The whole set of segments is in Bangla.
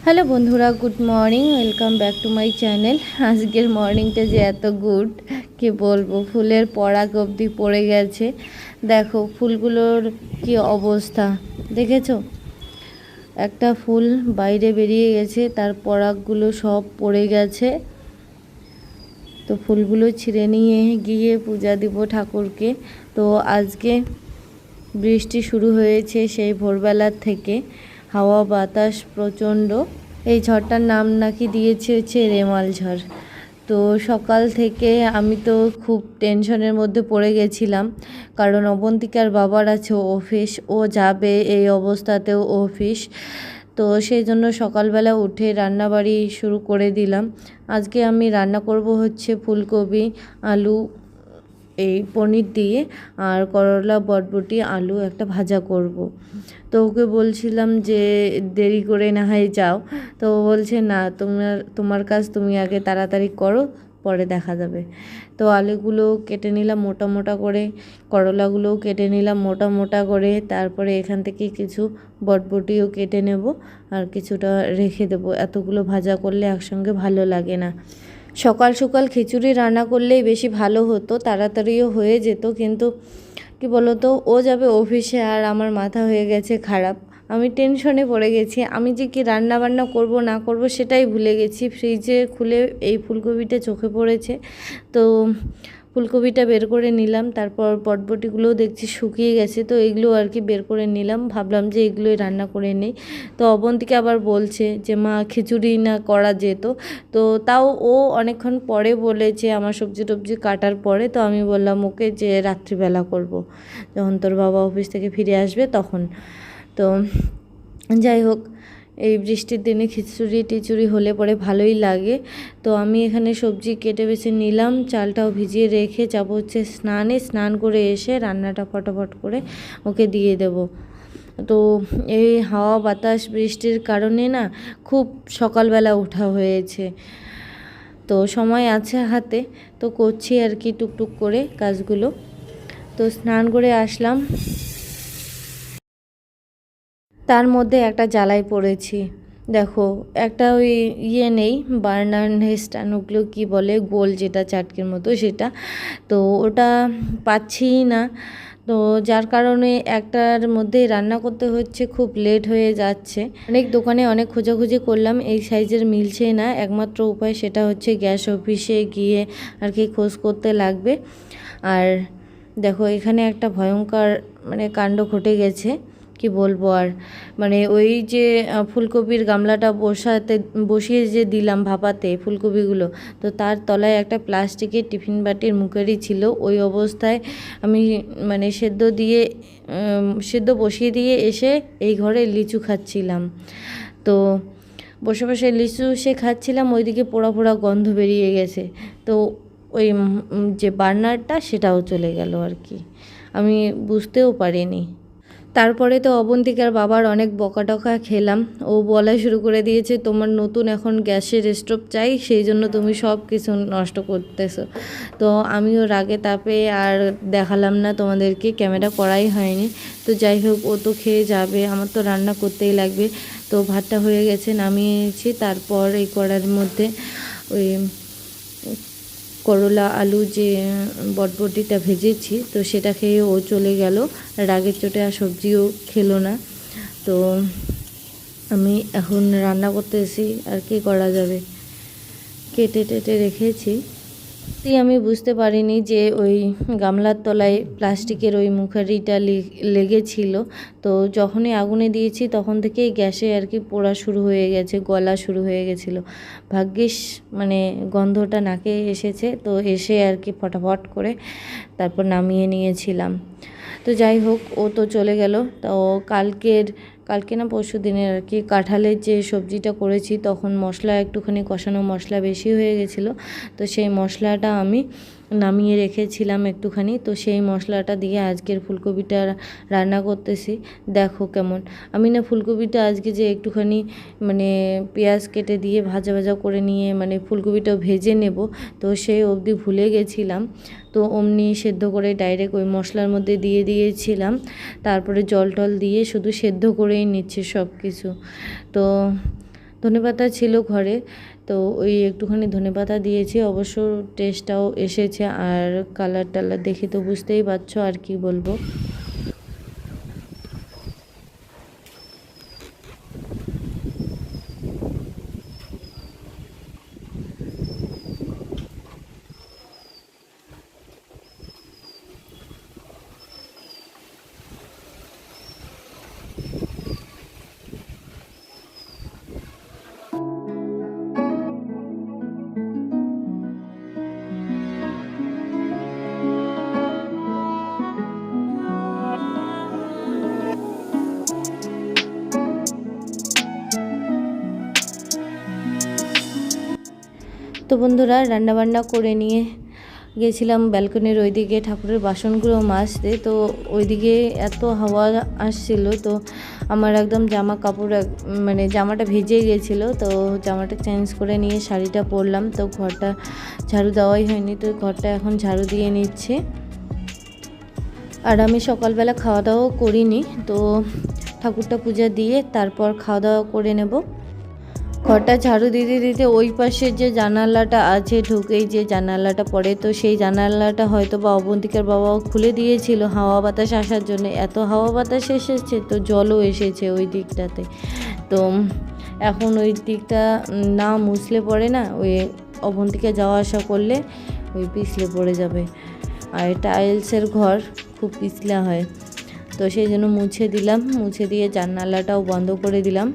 হ্যালো বন্ধুরা, good morning, welcome back to my channel. আজকের মর্নিংটা যে এত গুড কি বলবো, ফুলের পরাগ অবধি পড়ে গেছে। দেখো ফুলগুলোর কি অবস্থা দেখেছো, একটা ফুল বাইরে বেরিয়ে গেছে, তার পরাগগুলো সব পড়ে গেছে। তো ফুলগুলো ছিঁড়ে নিয়ে গিয়ে পূজা দিব ঠাকুরকে। তো আজকে বৃষ্টি শুরু হয়েছে সেই ভোরবেলার থেকে, হাওয়া বাতাস প্রচণ্ড। এই ঝড়টার নাম নাকি দিয়েছে হচ্ছে রেমাল ঝড়। তো সকাল থেকে আমি তো খুব টেনশনের মধ্যে পড়ে গেছিলাম, কারণ অবন্তিকার বাবার আছে অফিস, ও যাবে এই অবস্থাতেও অফিস। তো সেই জন্য সকালবেলা উঠে রান্নাবাড়ি শুরু করে দিলাম। আজকে আমি রান্না করব হচ্ছে ফুলকপি, আলু, এই পনির দিয়ে, আর করলা, বটবটি, আলু একটা ভাজা করব। তো ওকে বলছিলাম যে দেরি করে না হয় যাও, তো ও বলছে না, তোমার কাজ তুমি আগে তাড়াতাড়ি করো, পরে দেখা যাবে। তো আলুগুলো কেটে নিলাম মোটা মোটা করে, করলাগুলোও কেটে নিলাম মোটা মোটা করে, তারপরে এখান থেকে কিছু বটবটিও কেটে নেব আর কিছুটা রেখে দেবো। এতগুলো ভাজা করলে একসঙ্গে ভালো লাগে না। সকাল সকাল খিচুড়ি রান্না করলেই বেশি ভালো হতো, তাড়াতাড়িও হয়ে যেত, কিন্তু কি বলতো, ও যাবে অফিসে আর আমার মাথা হয়ে গেছে খারাপ। আমি টেনশনে পড়ে গেছি, আমি যে কি রান্না বান্না করব না করব সেটাই ভুলে গেছি। ফ্রিজে খুলে এই ফুলকপিটা চোখে পড়েছে, তো ফুলকপিটা বের করে নিলাম। তারপর বটবটিগুলোও দেখছি শুকিয়ে গেছে, তো এগুলো আর কি বের করে নিলাম, ভাবলাম যে এগুলোই রান্না করে নিই। তো অবন্তিকে আবার বলছে যে মা খিচুড়ি না করা যেত, তো তাও ও অনেকক্ষণ পরে বলেছে আমার সবজি টবজি কাটার পরে। তো আমি বললাম ওকে যে রাত্রিবেলা করব, যখন তোর বাবা অফিস থেকে ফিরে আসবে তখন। তো যাই হোক, এই বৃষ্টির দিনে খিচুড়ি টিচুড়ি হলে পরে ভালোই লাগে। তো আমি এখানে সবজি কেটে বেছে নিলাম, চালটাও ভিজিয়ে রেখে যাবো হচ্ছে স্নানে। স্নান করে এসে রান্নাটা ফটাফট করে ওকে দিয়ে দেব। তো এই হাওয়া বাতাস বৃষ্টির কারণে না খুব সকালবেলা ওঠা হয়েছে, তো সময় আছে হাতে, তো করছি আর কি টুকটুক করে কাজগুলো। তো স্নান করে আসলাম, তার মধ্যে একটা জ্বালায় পড়েছি। দেখো একটা ওই নেই, বার্নার স্ট্যান্ড, ওগুলো কী বলে, গোল যেটা চাটকির মতো সেটা, তো ওটা পাচ্ছি না। তো যার কারণে একটার মধ্যেই রান্না করতে হচ্ছে, খুব লেট হয়ে যাচ্ছে। অনেক দোকানে অনেক খোঁজাখুঁজি করলাম, এই সাইজের মিলছেই না। একমাত্র উপায় সেটা হচ্ছে গ্যাস অফিসে গিয়ে আর কি খোঁজ করতে লাগবে। আর দেখো এখানে একটা ভয়ঙ্কর কাণ্ড ঘটে গেছে, কি বলবো আর। ওই যে ফুলকপির গামলাটা বসিয়ে যে দিলাম ভাপাতে ফুলকপিগুলো, তো তার তলায় একটা প্লাস্টিকের টিফিন বাটির মুখেরই ছিল। ওই অবস্থায় আমি সেদ্ধ বসিয়ে দিয়ে এসে এই ঘরে লিচু খাচ্ছিলাম। তো বসে বসে লিচু খাচ্ছিলাম, ওইদিকে পোড়া পোড়া গন্ধ বেরিয়ে গেছে। তো ওই যে বার্নারটা সেটাও চলে গেল আর কি, আমি বুঝতেও পারিনি। তারপরে তো অবন্তিকার বাবার অনেক বকাটকা খেলাম। ও বলা শুরু করে দিয়েছে তোমার নতুন এখন গ্যাসের স্টোভ চাই, সেই জন্য তুমি সব কিছু নষ্ট করতেছো। তো আমিও রাগে তাপে আর দেখালাম না তোমাদেরকে, ক্যামেরা করাই হয়নি। তো যাই হোক, ও তো খেয়ে যাবে, আমার তো রান্না করতেই লাগবে। তো ভাতটা হয়ে গেছে, নামিয়েছি। তারপর এই কড়ার মধ্যে ওই করলা আলু যে বটবটিটা ভেজেছি, তো সেটা খেয়ে ও চলে গেল, রাগের চোটে আর সবজিও খেলো না। তো আমি এখন রান্না করতেছি, আর কি করা যাবে, কেটে টেটে রেখেছি। আমি বুঝতে পারিনি যে ওই গামলার তলায় প্লাস্টিকের ওই মুখারিটা লেগেছিল। তো যখনই আগুনে দিয়েছি তখন থেকেই গ্যাসে আর কি পোড়া শুরু হয়ে গেছে, গলা শুরু হয়ে গেছিলো। ভাগ্যিস গন্ধটা নাকে এসেছে, তো এসে আর কি ফটাফট করে তারপর নামিয়ে নিয়েছিলাম। তো যাই হোক, ও তো চলে গেল। তো কালকে না পরশু দিনের আর কি কাঁঠালের যে সবজিটা করেছি, তখন মশলা একটুখানি কষানো মশলা বেশি হয়ে গেছিলো। তো সেই মশলাটা আমি নামিয়ে রেখেছিলাম একটুখানি, তো সেই মশলাটা দিয়ে আজকের ফুলকপিটা রান্না করতেছি। দেখো কেমন, আমি না ফুলকপিটা আজকে যে একটুখানি পেঁয়াজ কেটে দিয়ে ভাজা ভাজা করে নিয়ে ফুলকপিটা ভেজে নেব, তো সেই অবধি ভুলে গেছিলাম। তো অমনি সেদ্ধ করে ডাইরেক্ট ওই মশলার মধ্যে দিয়ে দিয়েছিলাম। তারপরে জল টল দিয়ে শুধু সেদ্ধ করেই নিচ্ছে সব কিছু। তো ধনেপাতা ছিল ঘরে, তো ওই একটুখানি ধনেপাতা দিয়েছি। অবশ্য টেস্টটাও এসেছে, আর কালার টালার দেখে তো বুঝতেই পারছো, আর কি বলবো। তো বন্ধুরা, রান্নাবান্না করে নিয়ে গেছিলাম ব্যালকনির ওইদিকে ঠাকুরের বাসনগুলো মাজতে। তো ওইদিকে এত হাওয়া আসছিল, তো আমার একদম জামা কাপড় মানে জামাটা ভিজে গিয়েছিলো। তো জামাটা চেঞ্জ করে নিয়ে শাড়িটা পরলাম। তো ঘরটা ঝাড়ু দেওয়াই হয়নি, তো ঘরটা এখন ঝাড়ু দিয়ে নিচ্ছে। আর আমি সকালবেলা খাওয়া দাওয়াও করিনি, তো ঠাকুরটা পূজা দিয়ে তারপর খাওয়া দাওয়া করে নেব। ঘরটা ঝাড়ু দিতে দিতে ওই পাশের যে জানালাটা আছে, ঢুকেই যে জানালাটা পড়ে, তো সেই জানালাটা হয়তো বা অবন্তিকার বাবাও খুলে দিয়েছিল হাওয়া বাতাস আসার জন্য। এত হাওয়া বাতাস এসেছে, তো জলও এসেছে ওই দিকটাতে। তো এখন ওই দিকটা না মুছলে পড়ে না, ওই অবন্তিকা যাওয়া আসা করলে ওই পিছলে পড়ে যাবে। আর টাইলসের ঘর খুব পিছলা হয়, তো সেই জন্য মুছে দিলাম। মুছে দিয়ে জানালাটাও বন্ধ করে দিলাম।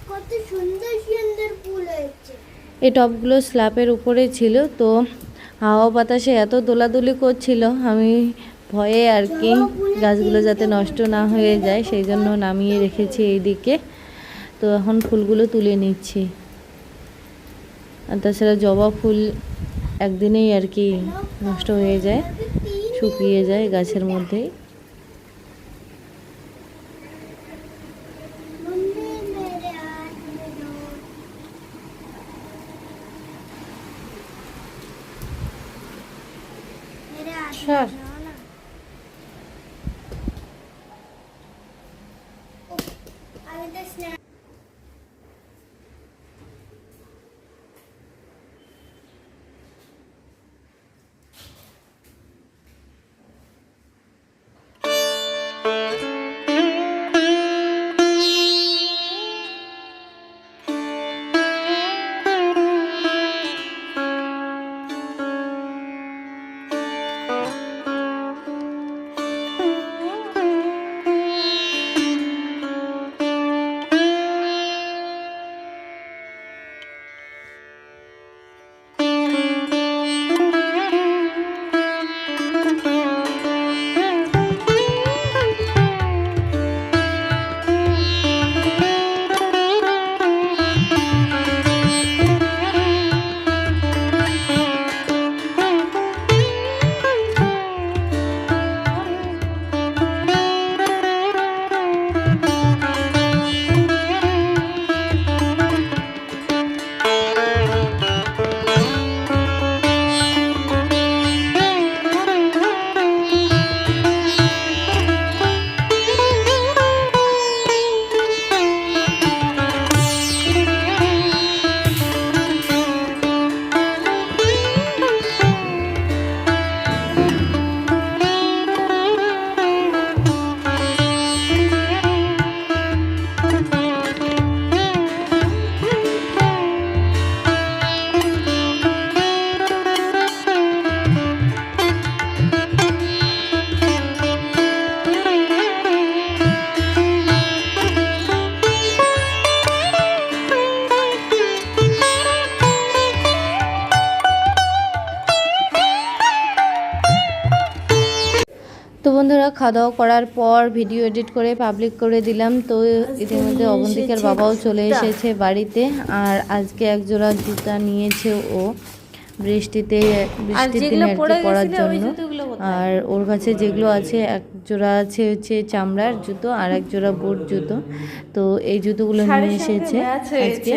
কত সুন্দর সুন্দর ফুল হয়েছে। এই টবগুলো স্ল্যাবের উপরে ছিল, তো হাওয়া বাতাসে এত দোলাদুলি করছিল, আমি ভয়ে আর কি গাছগুলো যাতে নষ্ট না হয়ে যায় সেই জন্য নামিয়ে রেখেছি এইদিকে। তো এখন ফুলগুলো তুলে নিচ্ছি। আর তাছাড়া জবা ফুল একদিনেই আর কি নষ্ট হয়ে যায়, শুকিয়ে যায় গাছের মধ্যেই। सर তো বন্ধুরা, খাওয়া দাওয়া করার পর ভিডিও এডিট করে পাবলিক করে দিলাম। তো ইতিমধ্যে অবন্তিকার বাবাও চলে এসেছে বাড়িতে। আর আজকে এক জোড়া জুতা নিয়েছে ও বৃষ্টির দিনে আর কি পরার জন্য। আর ওর কাছে যেগুলো আছে, এক জোড়া আছে হচ্ছে চামড়ার জুতো আর এক জোড়া বুট জুতো। তো এই জুতোগুলো নিয়ে এসেছে আজকে।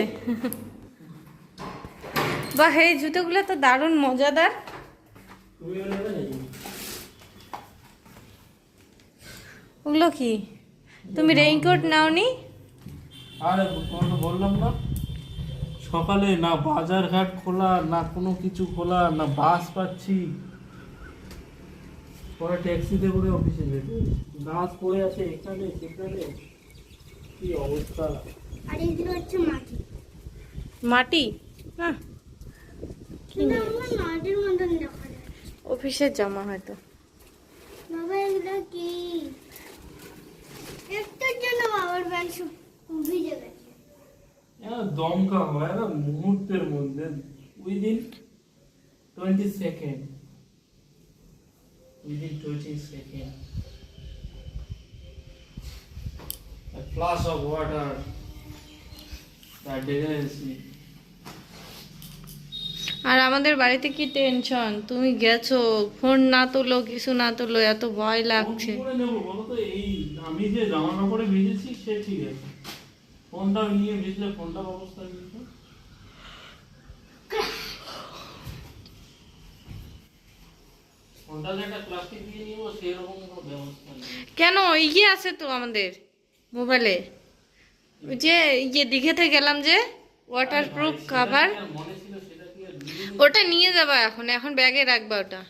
বাহ, এই জুতোগুলো তো দারুণ মজাদার। ওগুলো কি, তুমি রেইনকোট নাওনি? আরে তোমাকে বললাম না, সকালে না বাজার ঘাট খোলা, না কোনো কিছু খোলা, না বাস পাচ্ছি। পরে ট্যাক্সিতে করে অফিসে যেতে, গাছ পড়ে আছে এখানে সেখানে, কি অবস্থা। আর এগুলো হচ্ছে মাটি। মাটি না, কিন্তু আমার মাটির মতন দেখা যায়। অফিসের জামা হয়তো। বাবা এগুলো কি? একটার জন্য বাবার ব্যাগ সব ভিজে গেছে। দমকা হয় না মুহূর্তের মধ্যে, within 20 second, within 20 seconds, a flash of water, that didn't see. আর আমাদের বাড়িতে কি টেনশন, তুমি গেছো, ফোন না তোলো, কিছু না তোলো, এত ভয় লাগছে। ফোন করে নেবো বলো তো? এই আমি যে জামা কাপড়ে ভিজেছি সে ঠিক আছে, ফোনটা নিয়ে ভিজলে ফোনটার অবস্থা কি? ফোনটা যে একটা প্লাস্টিক দিয়ে নিব সেরকম কোনো ব্যবস্থা নেই। কেন, ইয়ে আছে তো আমাদের মোবাইলে, ওই যে ইয়ে দীঘাতে গেলাম যে ওয়াটারপ্রুফ কভার, মনে ছিল সেটা কি আর ওটা নিয়ে যাবা এখন, এখন ব্যাগে রাখবা ওটা।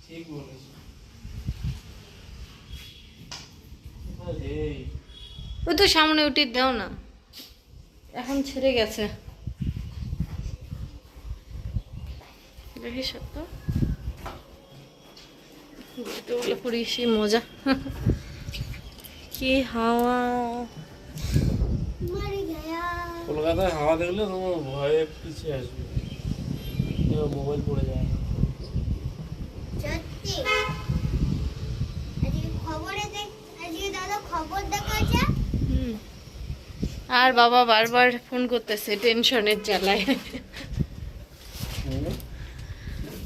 ঠিক বলেছ। ওই তো সামনে উঠে দাও না, এখন ছেড়ে গেছে। দেখি সত্য জুতোগুলো পরিয়েছি, মজা। কি হাওয়া! মরে গয়া। কলকাতায় হাওয়া দেখলে তোমার ভয়ে পিছিয়ে আসবে, মোবাইল পড়ে যায়। সত্যি আজকে আজকে দাদা খবর দেখাচ্ছে। আর বাবা বারবার ফোন করতেছে টেনশনের জ্বালায়।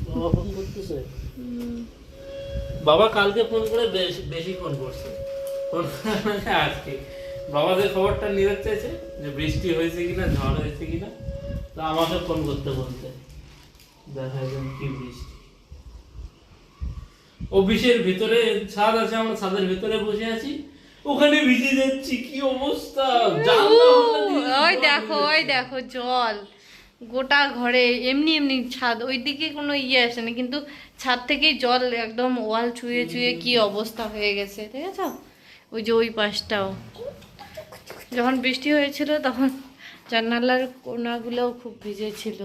বাবা ফোন করতেছে? বাবা কালকে ফোন করে বেশি ফোন করছে, ফোন আজকে বাবাদের খবরটা নিতে চাইছে যে বৃষ্টি হয়েছে কিনা, ঝড় হয়েছে কিনা। তো আমাকে ফোন করতে বলতে, দেখা যায় কি বৃষ্টি। অফিসের ভিতরে ছাদ আছে, আমরা ছাদের ভিতরে বসে আছি, ওখানে ভিজে যাচ্ছি, কি অবস্থা। ওই দেখো, ওই দেখো জল গোটা ঘরে, এমনি এমনি ছাদ, ওইদিকে কোনো ইয়ে আসে না, কিন্তু ছাদ থেকেই জল একদম ওয়াল ছুঁয়ে ছুঁয়ে কি অবস্থা হয়ে গেছে, ঠিক আছে? ওই যে ওই পাশটাও যখন বৃষ্টি হয়েছিল তখন জানালার কোনাগুলোও খুব ভিজেছিল।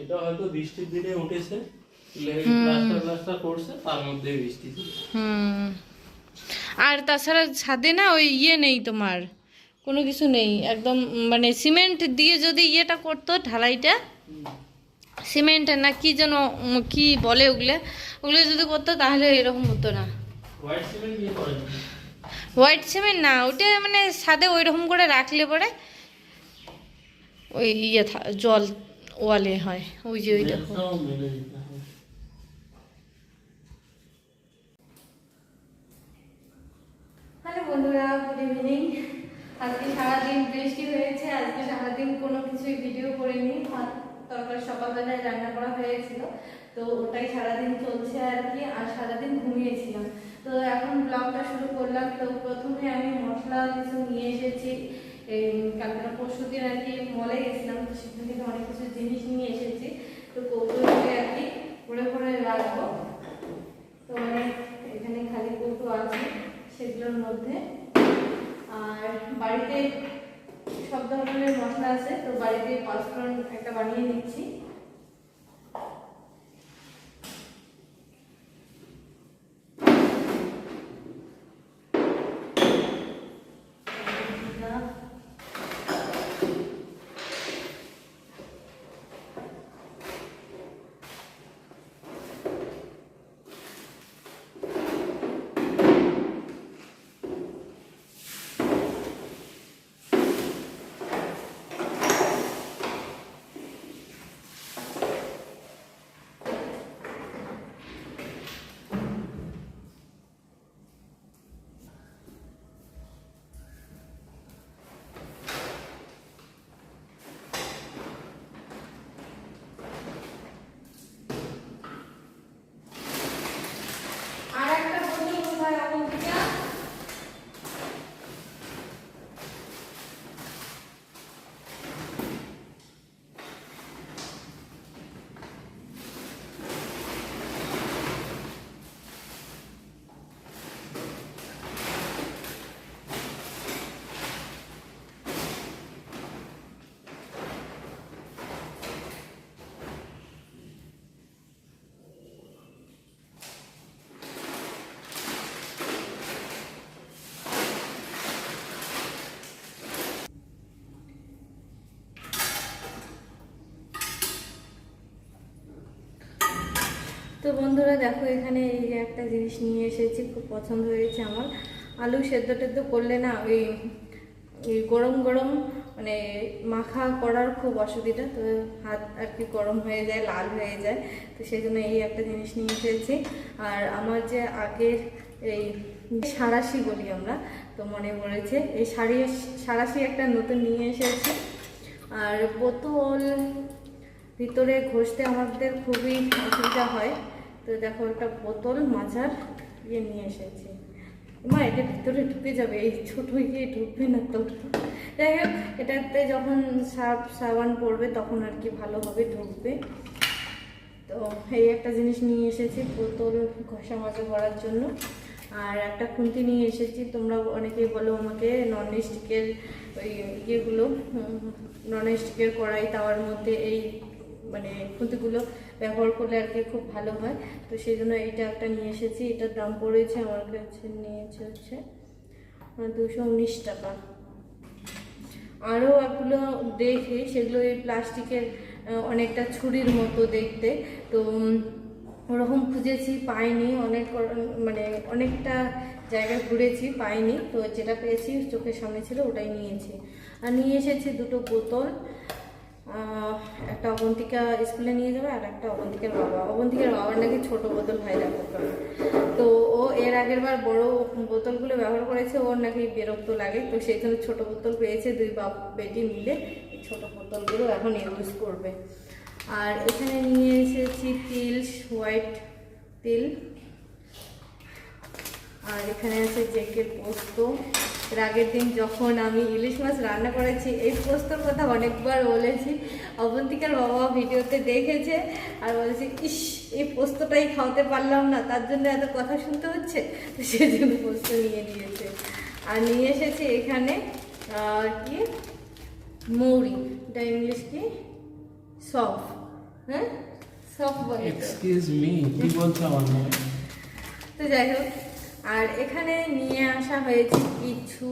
এটা হয়তো বৃষ্টির দিনে উঠেছে, প্লাস্টার করছে, তার মধ্যে বৃষ্টি ছিল। আর তাছাড়া ছাদে না ওই ইয়ে নেই, তোমার কোনো কিছু নেই, একদম মানে সিমেন্ট দিয়ে যদি ইয়েটা করতো, ঢালাইটা সিমেন্ট না কি যেন কি বলে ওগুলো, ওগুলো যদি করতো তাহলে এরকম হতো না। হোয়াইট সিমেন্ট দিয়ে করে দিবে। হোয়াইট সিমেন্ট না, ওটা মানে ছাদে ওই রকম করে রাখলে পরে ওই ইয়ে জল ওয়ালে হয়, ওই যে ওই দেখো। হ্যালো বন্ধুরা, গুড ইভিনিং। আজকে সারাদিন বৃষ্টি হয়েছে, আজকে সারাদিন কোনো কিছুই ভিডিও করিনি। ভাত তরকারি সকালবেলায় রান্না করা হয়েছিল, তো ওটাই সারাদিন চলছে আর কি। আর সারাদিন ঘুমিয়েছিলাম, তো এখন ব্লগটা শুরু করলাম। তো প্রথমে আমি মশলা কিছু নিয়ে এসেছি, কালকে পরশু দিন আর কি মলে গেছিলাম, তো সেখান থেকে অনেক কিছু জিনিস নিয়ে এসেছি। তো কৌটোতে আর কি ভরে ভরে রাখবো। তো অনেক এখানে খালি কৌটো আছে সেগুলোর মধ্যে। আর বাড়িতে সব ধরনের মশলা আছে, তো বাড়িতে পাঁচফোড়ন একটা বানিয়ে নিচ্ছি। তো বন্ধুরা দেখো এখানে এই যে একটা জিনিস নিয়ে এসেছি, খুব পছন্দ হয়েছে আমার। আলু সেদ্ধ টেদ্ধ করলে না ওই গরম গরম মানে মাখা করার খুব অসুবিধা, তো হাত আর কি গরম হয়ে যায়, লাল হয়ে যায়, তো সেই জন্য এই একটা জিনিস নিয়ে এসেছি। আর আমার যে আগের এই সাঁড়াশি বলি আমরা, তো মনে পড়েছে এই সাঁড়াশি একটা নতুন নিয়ে এসেছি। আর বোতল ভিতরে ঘষতে আমাদের খুবই অসুবিধা হয়, তো দেখো একটা বোতল মাজার নিয়ে এসেছি। মা এটা ভিতরে ঢুকে যাবে, এই ছোট গিয়ে ঢুকবে না তো। যাই হোক, এটাতে যখন সাবান পড়বে তখন আর কি ভালোভাবে ঢুকবে। তো এই একটা জিনিস নিয়ে এসেছি বোতল ঘষা মাজা করার জন্য। আর একটা খুন্তি নিয়ে এসেছি। তোমরা অনেকেই বলো আমাকে নন স্টিকের ওই ইয়েগুলো, নন স্টিকের কড়াই তাওয়ার মধ্যে এই মানে খুন্তিগুলো ব্যবহার করলে আর কি খুব ভালো হয়, তো সেই জন্য এইটা একটা নিয়ে এসেছি। এটার দাম পড়েছে আমার কাছে, নিয়েছে হচ্ছে 219 টাকা। আরও এগুলো দেখে সেগুলো এই প্লাস্টিকের অনেকটা ছুরির মতো দেখতে, তো ওরকম খুঁজেছি পাইনি, মানে অনেকটা জায়গায় ঘুরেছি পাইনি, তো যেটা পেয়েছি চোখের সামনে ছিল ওটাই নিয়েছি। আর নিয়ে এসেছি দুটো বোতল, একটা অবন্তিকা স্কুলে নিয়ে যাবে আর একটা অবন্তিকার বাবার নাকি ছোট বোতল হয় দেখো, তো ও এর আগের বার বড় বোতলগুলো ব্যবহার করেছে, ওর নাকি বিরক্ত লাগে, তো সেই জন্য ছোট বোতল পেয়েছে, দুই বাপ বেটি মিলে এই ছোট বোতলগুলো এখন ইউজ করবে। আর এখানে নিয়ে এসেছি তিল, হোয়াইট তিল। আর এখানে আছে জেকের পোস্ত। এর আগের দিন যখন আমি ইলিশ মাছ রান্না করেছি এই পোস্তর কথা অনেকবার বলেছি, অবন্তিকার বাবা ভিডিওতে দেখেছে আর বলেছে ইস এই পোস্তটাই খাওয়াতে পারলাম না, তার জন্য এত কথা শুনতে হচ্ছে, তো সেই জন্য পোস্ত নিয়ে নিয়েছে। আর নিয়ে এসেছি এখানে কি মৌরি, এটা ইংলিশ কি সফ, হ্যাঁ সফ বলে, এক্সকিউজ মি কি বলছো আমার নামে? তো যাই হোক, আর এখানে নিয়ে আসা হয়েছে কিছু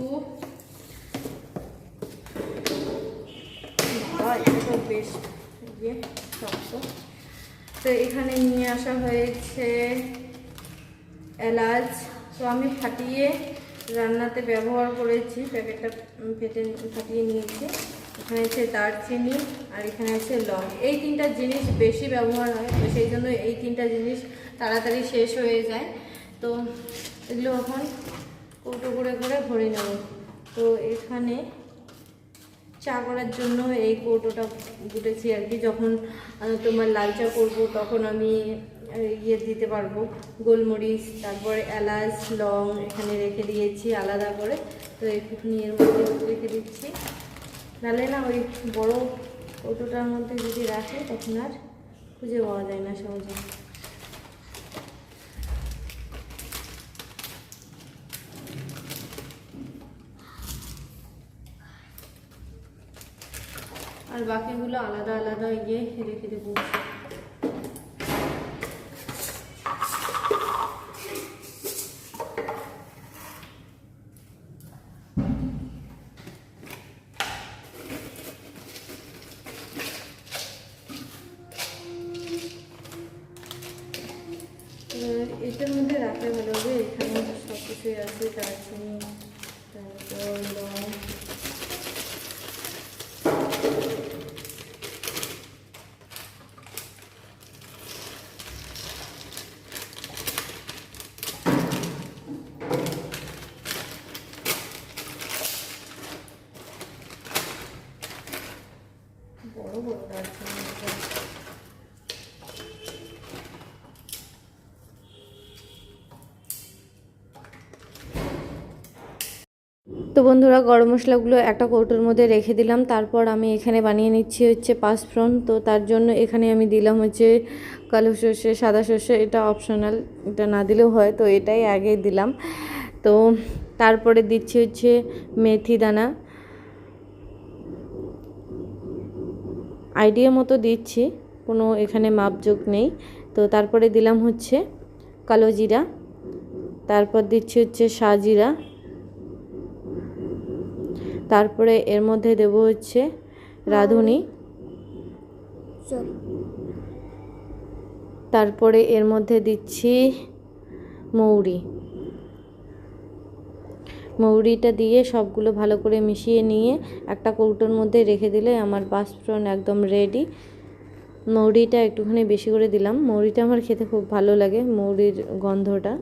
বেশ শক্ত, তো এখানে নিয়ে আসা হয়েছে এলাচ, তো আমি ফাটিয়ে রান্নাতে ব্যবহার করেছি, প্যাকেটটা ফাটিয়ে নিয়েছি। এখানে আছে দারচিনি আর এখানে আছে লং, এই তিনটা জিনিস বেশি ব্যবহার হয়, তো সেই জন্য এই তিনটা জিনিস তাড়াতাড়ি শেষ হয়ে যায়। তো এগুলো এখন কৌটো করে করে ভরে নেব। তো এখানে চা করার জন্য এই কৌটোটা গুটেছি আর কি, যখন তোমার লাল চা করবো তখন আমি ইয়ে দিতে পারবো, গোলমরিচ, তারপরে এলাচ, লং এখানে রেখে দিয়েছি আলাদা করে, তো একটুখানি এর মধ্যে রেখে দিচ্ছি, নাহলে না ওই বড় কৌটোটার মধ্যে যদি রাখে তখন আর খুঁজে পাওয়া যায় না সহজে। আর বাকিগুলো আলাদা আলাদা ইয়ে রেখে দেবো। এটার মধ্যে রাখলে ভালো হবে, এখানে সব কিছুই আছে, দারচিনি, তারপর লং, বড় বড় দারচিনি। তো বন্ধুরা গরম মশলাগুলো একটা কৌটোর মধ্যে রেখে দিলাম, তারপর আমি এখানে বানিয়ে নিচ্ছি হচ্ছে পাঁচফোড়ন। তো তার জন্য এখানে আমি দিলাম হচ্ছে কালো সর্ষে, সাদা সর্ষে, এটা অপশনাল, এটা না দিলেও হয়, তো এটাই আগে দিলাম। তো তারপরে দিচ্ছি হচ্ছে মেথি দানা, আইডিয়া মতো দিচ্ছি, কোনো এখানে মাপযোগ নেই। তো তারপরে দিলাম হচ্ছে কালো জিরা, তারপর দিচ্ছি হচ্ছে সাজিরা, তারপরে এর মধ্যে দেব হচ্ছে রাঁধুনি, তারপরে এর মধ্যে দিচ্ছি মৌরিটা দিয়ে সবগুলো ভালো করে মিশিয়ে নিয়ে একটা কৌটোর মধ্যে রেখে দিলে আমার পাঁচফোড়ন একদম রেডি। মৌরিটা একটুখানি বেশি করে দিলাম, মৌরিটা আমার খেতে খুব ভালো লাগে, মৌরির গন্ধটা।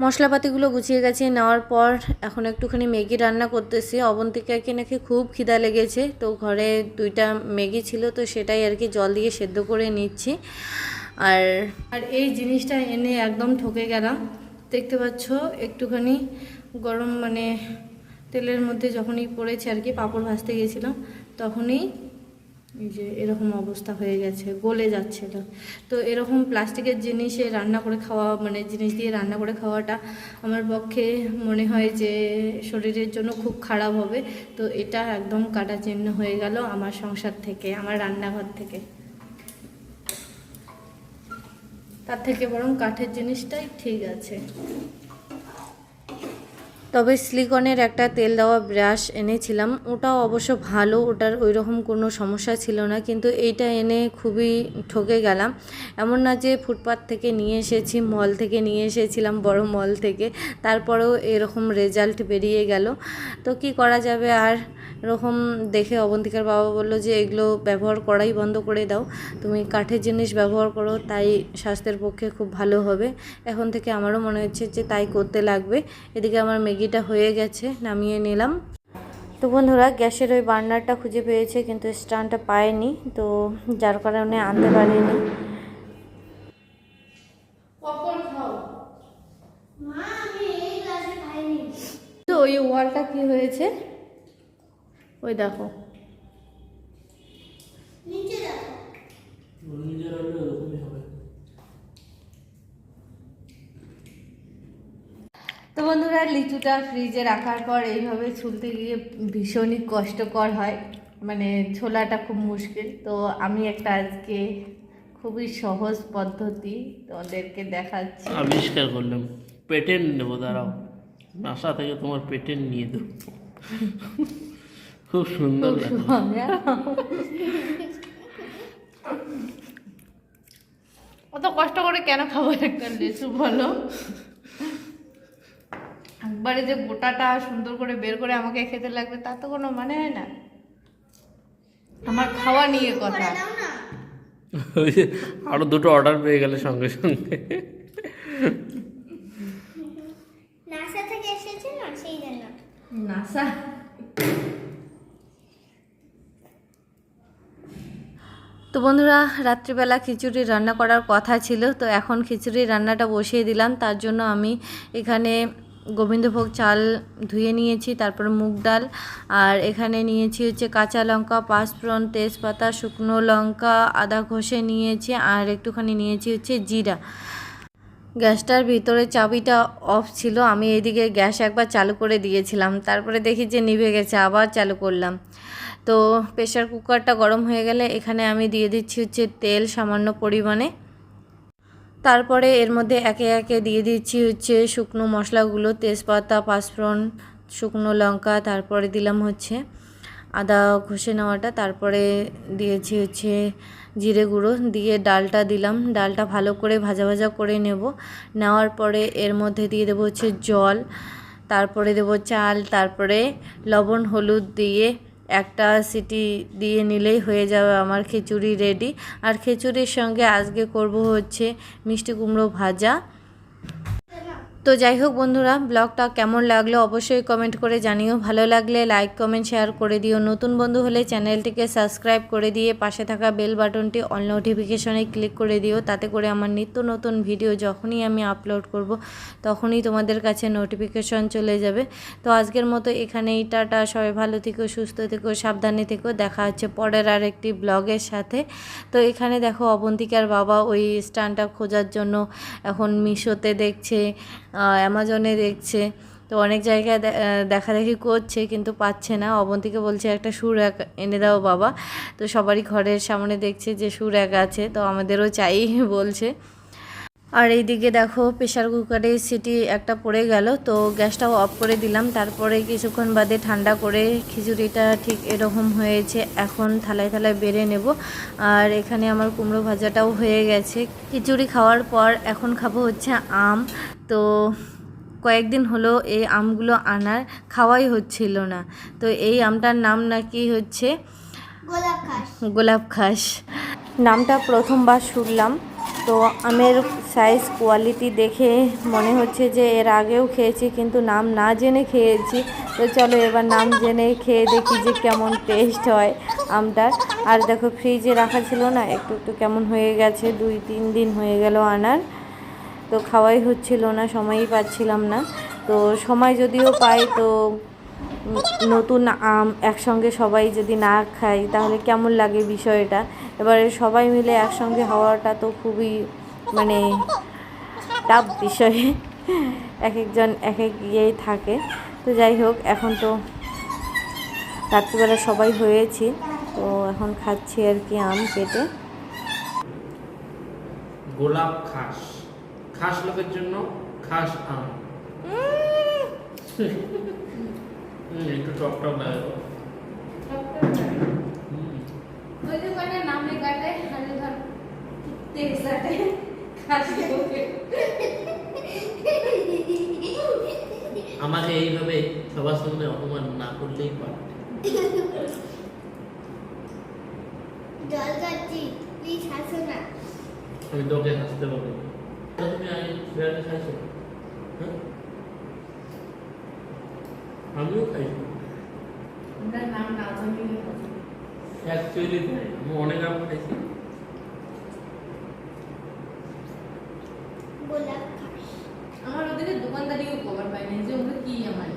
মশলাপাতিগুলো গুছিয়ে গেছে নেওয়ার পর এখন একটুখানি ম্যাগি রান্না করতেছি। অবন্তিকাকে নাকি খুব খিদা লেগেছে, তো ঘরে 2টা ম্যাগি ছিল, তো সেটাই আর কি জল দিয়ে সেদ্ধ করে নিচ্ছি। আর এই জিনিসটা এনে একদম ঠকে গেলাম, দেখতে পাচ্ছ একটুখানি গরম মানে তেলের মধ্যে যখনই পড়েছে আর কি, পাঁপড় ভাজতে গিয়েছিলাম তখনই এই যে এরকম অবস্থা হয়ে গেছে, গলে যাচ্ছিল। তো এরকম প্লাস্টিকের জিনিসে রান্না করে খাওয়া মানে জিনিস দিয়ে রান্না করে খাওয়াটা আমার পক্ষে মনে হয় যে শরীরের জন্য খুব খারাপ হবে। তো এটা একদম কাটা চিহ্ন হয়ে গেল আমার সংসার থেকে, আমার রান্নাঘর থেকে। তার থেকে বরং কাঠের জিনিসটাই ঠিক আছে। তবে সিলিকনের একটা তেল দেওয়া ব্রাশ এনেছিলাম, ওটাও অবশ্য ভালো, ওটার ওই রকম কোনো সমস্যা ছিল না, কিন্তু এইটা এনে খুবই ঠকে গেলাম। এমন না যে ফুটপাথ থেকে নিয়ে এসেছি, মল থেকে নিয়ে এসেছিলাম, বড় মল থেকে, তারপরেও এরকম রেজাল্ট বেরিয়ে গেল। তো কি করা যাবে আর, এরকম দেখে অবন্তিকার বাবা বলল যে এগুলো ব্যবহার করাই বন্ধ করে দাও, তুমি কাঠের জিনিস ব্যবহার করো, তাই স্বাস্থ্যের পক্ষে খুব ভালো হবে। এখন থেকে আমারও মনে হচ্ছে যে তাই করতে লাগবে। এদিকে আমার ম্যাগিটা হয়ে গেছে, নামিয়ে নিলাম। তো বন্ধুরা গ্যাসের ওই বার্নারটা খুঁজে পেয়েছে, কিন্তু স্ট্যান্ডটা পায়নি, তো যার কারণে আনতে পারিনি। তো ওই ওয়ালটা কি হয়েছে ওই দেখো, তো বন্ধুরা লিচুটা ফ্রিজে রাখার পর এইভাবে ছুলতে গিয়ে ভীষণই কষ্টকর হয়, মানে ছোলাটা খুব মুশকিল। তো আমি একটা আজকে খুবই সহজ পদ্ধতি তোমাদেরকে দেখাচ্ছি, আবিষ্কার করলাম। পেটেন্ট নেবো, দাঁড়াও, নাসা থেকে তোমার পেটেন্ট নিয়ে দেবো। খুব সুন্দর লাগে। অত কষ্ট করে কেন খাবো একটা লিচু বলো? একবারে যে গোটাটা সুন্দর করে বের করে আমাকে খেতে লাগবে তার তো কোনো মানে হয় না। আমার খাওয়া নিয়ে কথা। আরো 2টো অর্ডার পেয়ে গেলে সঙ্গে সঙ্গে। নাসা থেকে এসেছে না, সেই জন্য। নাসা তো বন্ধুরা রাত্রিবেলা খিচুড়ি রান্না করার কথা ছিল, তো এখন খিচুড়ি রান্নাটা বসিয়ে দিলাম। তার জন্য আমি এখানে গোবিন্দভোগ চাল ধুয়ে নিয়েছি, তারপর মুগ ডাল, আর এখানে নিয়েছি হচ্ছে কাঁচা লঙ্কা, পাঁচফোড়ন, তেজপাতা, শুকনো লঙ্কা, আদা ঘষে নিয়েছি, আর একটুখানি নিয়েছি হচ্ছে জিরা। গ্যাসটার ভিতরে চাবিটা অফ ছিল, আমি এইদিকে গ্যাস একবার চালু করে দিয়েছিলাম, তারপরে দেখি যে নিভে গেছে, আবার চালু করলাম। তো প্রেসার কুকারটা গরম হয়ে গেলে এখানে আমি দিয়ে দিচ্ছি হচ্ছে তেল সামান্য পরিমাণে, তারপরে এর মধ্যে একে একে দিয়ে দিচ্ছি হচ্ছে শুকনো মশলাগুলো, তেজপাতা, পাঁচফোড়ন, শুকনো লঙ্কা, তারপরে দিলাম হচ্ছে আদা ঘষে নেওয়াটা, তারপরে দিয়েছি হচ্ছে জিরে গুঁড়ো, দিয়ে ডালটা দিলাম। ডালটা ভালো করে ভাজা ভাজা করে নেওয়ার পরে এর মধ্যে দিয়ে দেবো হচ্ছে জল, তারপরে দেবো চাল, তারপরে লবণ হলুদ দিয়ে একটা সিটি দিয়ে নিলেই হয়ে যাবে আমার খিচুড়ি রেডি। আর খিচুড়ির সঙ্গে আজকে করব হচ্ছে মিষ্টি কুমড়ো ভাজা। তো যাই হোক বন্ধুরা, ব্লগটা কেমন লাগলো অবশ্যই কমেন্ট করে জানিও। ভালো লাগলে লাইক কমেন্ট শেয়ার করে দিও। নতুন বন্ধু হলে চ্যানেলটিকে সাবস্ক্রাইব করে দিয়ে পাশে থাকা বেল বাটনটি অল নোটিফিকেশনে ক্লিক করে দিও। তাতে করে আমার নিত্য নতুন ভিডিও যখনই আমি আপলোড করব তখনই তোমাদের কাছে নোটিফিকেশন চলে যাবে। তো আজকের মতো এখানেই টাটা। সবাই ভালো থেকো, সুস্থ থেকো, সাবধানে থেকো। দেখা হচ্ছে পরের আর একটি ব্লগের সাথে। তো এখানে দেখো অবন্তিকার বাবা ওই স্ট্যান্ডটা খোঁজার জন্য এখন মিশোতে দেখছে, অ্যামাজনে দেখছে, তো অনেক জায়গায় দেখাদেখি করছে কিন্তু পাচ্ছে না। অবন্তীকে বলছে একটা সুর এক এনে দাও বাবা। তো সবারই ঘরের সামনে দেখছে যে সুর এক আছে, তো আমাদেরও চাই বলছে। আর এইদিকে দেখো প্রেশার কুকারে সিটি একটা পড়ে গেল, তো গ্যাসটাও অফ করে দিলাম। তারপরে কিছুক্ষণ বাদে ঠান্ডা করে খিচুড়িটা ঠিক এরকম হয়েছে। এখন থালায় থালায় বেড়ে নেব। আর এখানে আমার কুমড়ো ভাজাটাও হয়ে গেছে। খিচুড়ি খাওয়ার পর এখন খাবো হচ্ছে আম। তো কয়েকদিন হলো এই আমগুলো আনার, খাওয়াই হচ্ছিল না। তো এই আমটার নাম নাকি হচ্ছে গোলাপ খাস। নামটা প্রথমবার শুনলাম। তো আমের সাইজ কোয়ালিটি দেখে মনে হচ্ছে যে এর আগেও খেয়েছি, কিন্তু নাম না জেনে খেয়েছি। তো চলো এবার নাম জেনে খেয়ে দেখি যে কেমন টেস্ট হয় আমটার। আর দেখো ফ্রিজে রাখা ছিল না, একটু একটু কেমন হয়ে গেছে। 2-3 দিন হয়ে গেল আনার, তো খাওয়াই হচ্ছিল না, সময়ই পাচ্ছিলাম না। তো সময় যদিও পাই, তো নতুন আম একসঙ্গে সবাই যদি না খাই তাহলে কেমন লাগে বিষয়টা। এবারে সবাই মিলে একসঙ্গে হওয়াটা তো খুবই মানে টাফ বিষয়, এক একজন এক এক ইয়েই থাকে। তো যাই হোক, এখন তো রাত্রিবেলা সবাই হয়েছি, তো এখন খাচ্ছি আর কি আম কেটে। গোলাপ খাস, খাস লোকের জন্য খাস আম। একটু টক টক লাগে। ওই দোকানের নামে কাটে আর ধর তেল কাটে খাসি ওকে। আমাকে এইভাবে সবার সামনে অপমান না করলেই পারে। জল খাচ্ছি, প্লিজ হাসো না। আমি তোকে হাসতে পারবো। তুমি আগে বিরিয়ানি খাইছো? হ্যাঁ, আমিও খাইছি। ওটার নাম না জানি অ্যাকচুয়ালি আমি অনেক আম খাইছি। গোলাপ খাস। আমার ওদের দোকানদারিও কভার পাই না যে ওগুলো কি আমার